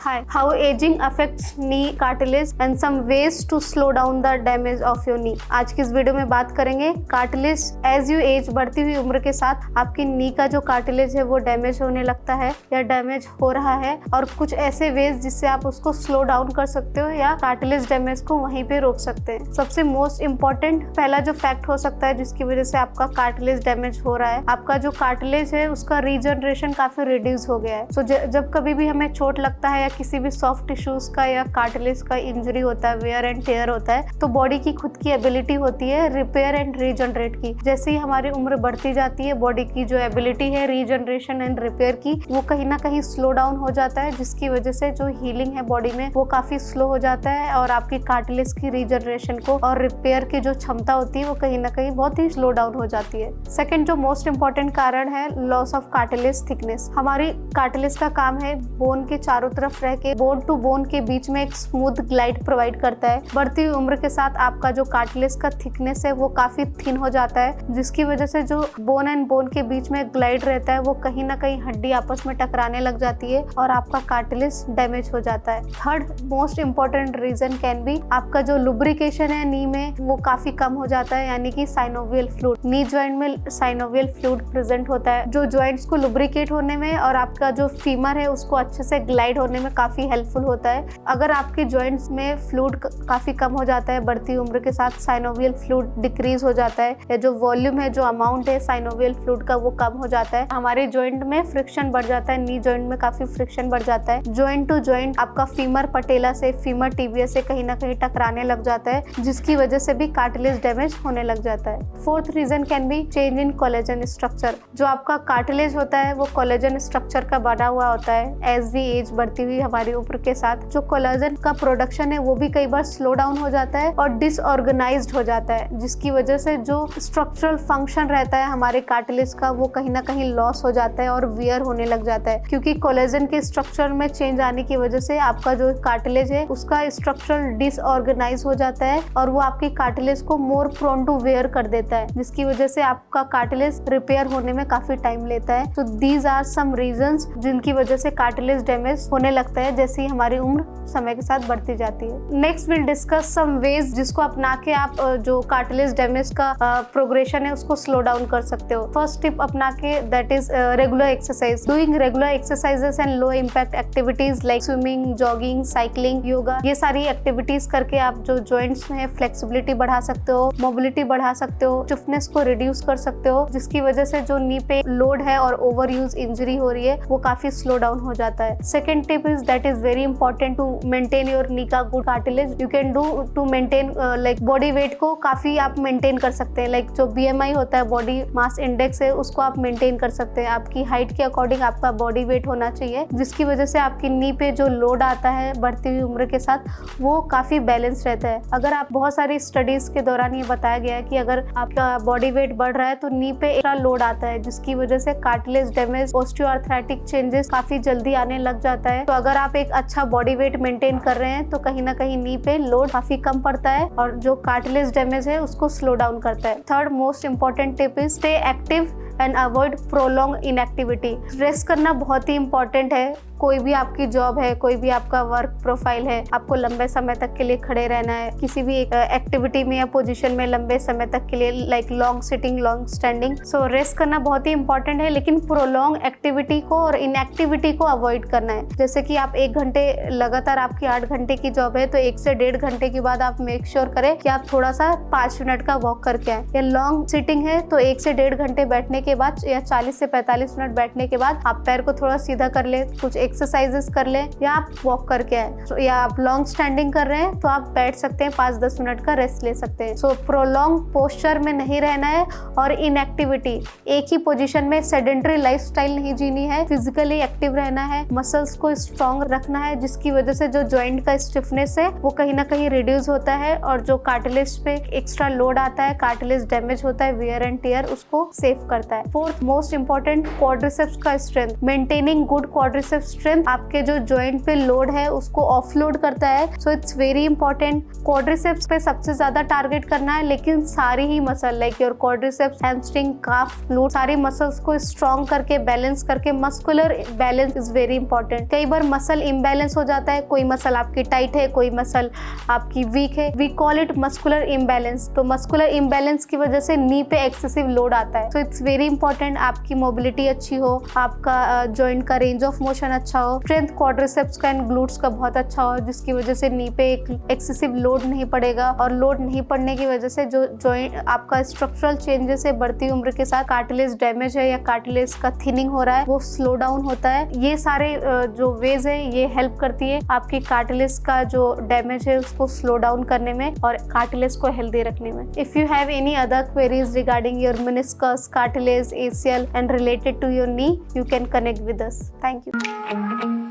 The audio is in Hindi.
Hi, how aging affects knee cartilage and some ways to slow down the damage of your knee। आज की इस वीडियो में बात करेंगे कार्टिलेज। एज यू एज, बढ़ती हुई उम्र के साथ आपकी नी का जो कार्टिलेज है वो डैमेज होने लगता है या डैमेज हो रहा है, और कुछ ऐसे वेज जिससे आप उसको स्लो डाउन कर सकते हो या कार्टिलेज डैमेज को वहीं पे रोक सकते हैं। सबसे मोस्ट इम्पोर्टेंट पहला जो फैक्ट हो सकता है जिसकी वजह से आपका कार्टिलेज डैमेज हो रहा है, आपका जो कार्टिलेज है उसका रीजनरेशन काफी रिड्यूस हो गया है। सो जब कभी भी हमें चोट लगता है या किसी भी सॉफ्ट टिश्यूज का या कार्टिलेज का इंजरी होता है, वेयर एंड टेयर होता है, तो बॉडी की खुद की एबिलिटी होती है रिपेयर एंड रीजनरेट की। जैसे ही हमारी उम्र बढ़ती जाती है, बॉडी की जो एबिलिटी है रीजनरेशन एंड रिपेयर की, वो कहीं ना कहीं स्लो डाउन हो जाता है, जिसकी वजह से जो हीलिंग है बॉडी में वो काफी स्लो हो जाता है और आपकी कार्टिलेज की रीजनरेशन को और रिपेयर की जो क्षमता होती है वो कहीं ना कहीं बहुत ही स्लो डाउन हो जाती है। सेकेंड जो मोस्ट इंपॉर्टेंट कारण है लॉस ऑफ कार्टिलेज थिकनेस। हमारी कार्टिलेज का काम है बोन के चारों तरफ रह के बोन टू बोन के बीच में एक स्मूथ ग्लाइड प्रोवाइड करता है। बढ़ती हुई उम्र के साथ आपका जो कार्टिलेज का थिकनेस है वो काफी थिन हो जाता है, जिसकी वजह से जो बोन एंड बोन के बीच में ग्लाइड रहता है वो कहीं ना कहीं हड्डी आपस में टकराने लग जाती है और आपका कार्टिलेज डैमेज हो जाता है। Third most important reason can be आपका जो लुब्रिकेशन है नी में वो काफी कम हो जाता है, यानी कि साइनोवियल फ्लूइड। नी जॉइंट में साइनोवियल फ्लूइड प्रेजेंट होता है जो जॉइंट्स को लुब्रिकेट होने में और आपका जो फीमर है उसको अच्छे से ग्लाइड होने में काफी हेल्पफुल होता है। अगर आपके जॉइंट्स में फ्लूइड काफी कम हो जाता है बढ़ती उम्र के साथ, साइनोवियल फ्लूइड डिक्रीज हो जाता है या जो वॉल्यूम है, जो अमाउंट है साइनोवियल फ्लूइड का वो कम हो जाता है, हमारे जॉइंट में फ्रिक्शन बढ़ जाता है, नी जॉइंट में काफी फ्रिक्शन बढ़ जाता है। जॉइंट टू जॉइंट आपका फीमर पटेला से, फीमर टिबिया से कहीं ना कहीं टकराने लग जाता है, जिसकी वजह से भी कार्टिलेज डैमेज होने लग जाता है। Fourth reason can be change in collagen structure. जो आपका कार्टिलेज होता है वो कोलेजन स्ट्रक्चर का बना हुआ होता है। एज वी एज, बढ़ती हुई हमारी उम्र के साथ जो कोलेजन का प्रोडक्शन है वो भी कई बार स्लो डाउन हो जाता है और डिसऑर्गेनाइज्ड हो जाता है, जिसकी वजह से जो स्ट्रक्चरल फंक्शन रहता है हमारे कार्टिलेज का वो कहीं ना कहीं लॉस हो जाता है और वियर होने लग जाता है, क्योंकि कोलेजन के स्ट्रक्चर में चेंज आने की वजह से आपका जो कार्टिलेज है उसका स्ट्रक्चर डिसऑर्गेनाइज हो जाता है और वो आपकी कार्टिलेज को मोर प्रोन टू वेयर कर देता है, जिसकी वजह से आपका कार्टिलेज रिपेयर होने में काफी टाइम लेता है। तो दीज आर सम रीजंस जिनकी वजह से कार्टिलेज डैमेज होने लगता है जैसे ही हमारी उम्र समय के साथ बढ़ती जाती है। Next will discuss some ways जिसको अपना के आप जो कार्टिलेज डैमेज का प्रोग्रेशन है उसको स्लो डाउन कर सकते हो। फर्स्ट टिप अपना के that is regular exercise. Doing regular exercises and low impact activities like swimming, jogging, cycling, yoga, ये सारी एक्टिविटीज करके आप जो जॉइंट्स में फ्लेक्सिबिलिटी बढ़ा सकते हो, मोबिलिटी बढ़ा सकते हो, स्टिफनेस को रिड्यूस कर सकते हो, जिसकी वजह से जो नी पे लोड है और ओवर यूज इंजरी हो रही है वो काफी स्लो डाउन हो जाता है। Second tip is that is very important to maintain your knee का good cartilage. You can do to maintain like body weight को काफी आप मेंटेन कर सकते हैं। लाइक जो BMI होता है, बॉडी मास इंडेक्स है, उसको आप मेंटेन कर सकते हैं। आपकी हाइट के अकॉर्डिंग आपका बॉडी वेट होना चाहिए, जिसकी वजह से आपकी नी पे जो लोड आता है बढ़ती हुई उम्र के साथ वो काफी बैलेंस रहता है। अगर आप बहुत सारी स्टडीज के दौरान ये बताया गया है कि अगर आपका बॉडी वेट बढ़ रहा है तो नी पे एक्स्ट्रा लोड आता है, जिसकी वजह से कार्टिलेज डैमेज, ऑस्टियोआर्थराइटिक चेंजेस काफी जल्दी आने लग जाता है। तो अगर आप एक अच्छा बॉडी वेट मेंटेन कर रहे हैं तो कहीं ना कहीं नी पे लोड काफी कम पड़ता है और जो कार्टिलेज डैमेज है उसको स्लो डाउन करता है। Third most important tip is stay active and avoid prolong inactivity. Rest करना बहुत ही इंपॉर्टेंट है। कोई भी आपकी जॉब है, कोई भी आपका वर्क प्रोफाइल है, आपको लंबे समय तक के लिए खड़े रहना है किसी भी एक्टिविटी में या पोजीशन में लंबे समय तक के लिए, like long sitting, long standing. So rest करना बहुत ही इंपॉर्टेंट है, लेकिन प्रोलॉन्ग एक्टिविटी को और इनएक्टिविटी को अवॉइड करना है। जैसे कि आप 1 घंटे लगातार, आपकी 8 घंटे की जॉब है तो 1 से 1.5 घंटे के बाद आप मेक श्योर करें कि आप थोड़ा सा 5 मिनट का वॉक करके आए। या लॉन्ग सिटिंग है तो 1 से 1.5 घंटे बैठने के बाद या 40 से 45 मिनट बैठने के बाद आप पैर को थोड़ा सीधा कर ले, कुछ एक्सरसाइजेस कर ले या आप वॉक करके आए। या आप लॉन्ग स्टैंडिंग कर रहे हैं तो आप बैठ सकते हैं, 5-10 मिनट का रेस्ट ले सकते हैं। सो प्रोलॉन्ग पोस्चर में नहीं रहना है और इनएक्टिविटी, एक ही पोजीशन में सेडेंटरी लाइफस्टाइल नहीं जीनी है, फिजिकली एक्टिव रहना है, मसल्स को स्ट्रॉन्ग रखना है, जिसकी वजह से जो जॉइंट का स्टिफनेस है वो कहीं ना कहीं रिड्यूस होता है और जो कार्टिलेज पे एक्स्ट्रा लोड आता है, कार्टिलेज डैमेज होता है, वियर एंड टियर, उसको सेव करता है। फोर्थ मोस्ट इंपॉर्टेंट, क्वाड्रिसेप्स का strength. Maintaining good quadriceps strength आपके जो जॉइंट पे लोड है उसको ऑफलोड करता है। So it's very important. Quadriceps पे सबसे ज्यादा टारगेट करना है, लेकिन सारी ही muscle like your quadriceps, hamstring, calf, glute, सारी मसल्स को स्ट्रॉन्ग करके बैलेंस करके, muscular balance is very important. कई बार मसल इम्बैलेंस हो जाता है, कोई मसल आपकी टाइट है, कोई मसल आपकी वीक है, we call it muscular imbalance. तो मस्कुलर इम्बैलेंस की वजह से नी पे एक्सेसिव लोड आता है। सो इट्स वेरी इंपॉर्टेंट आपकी मोबिलिटी अच्छी हो, आपका जॉइंट का रेंज ऑफ मोशन अच्छा हो, स्ट्रेंथ क्वाड्रिसेप्स का एंड ग्लूट्स का बहुत अच्छा हो, जिसकी वजह से नी पे एक एक्सेसिव लोड नहीं पड़ेगा। और लोड नहीं पड़ने की वजह से जो जॉइंट आपका स्ट्रक्चरल चेंजेस है बढ़ती उम्र के साथ, कार्टिलेज डैमेज है या कार्टिलेज का थिनिंग हो रहा है, वो स्लो डाउन होता है। ये सारे जो वेज है ये हेल्प करती है आपकी कार्टिलेज का जो डैमेज है उसको स्लो डाउन करने में और कार्टिलेज को हेल्दी रखने में। If you have any other queries regarding your meniscus, cartilage, ACL and related to your knee, you can connect with us. Thank you.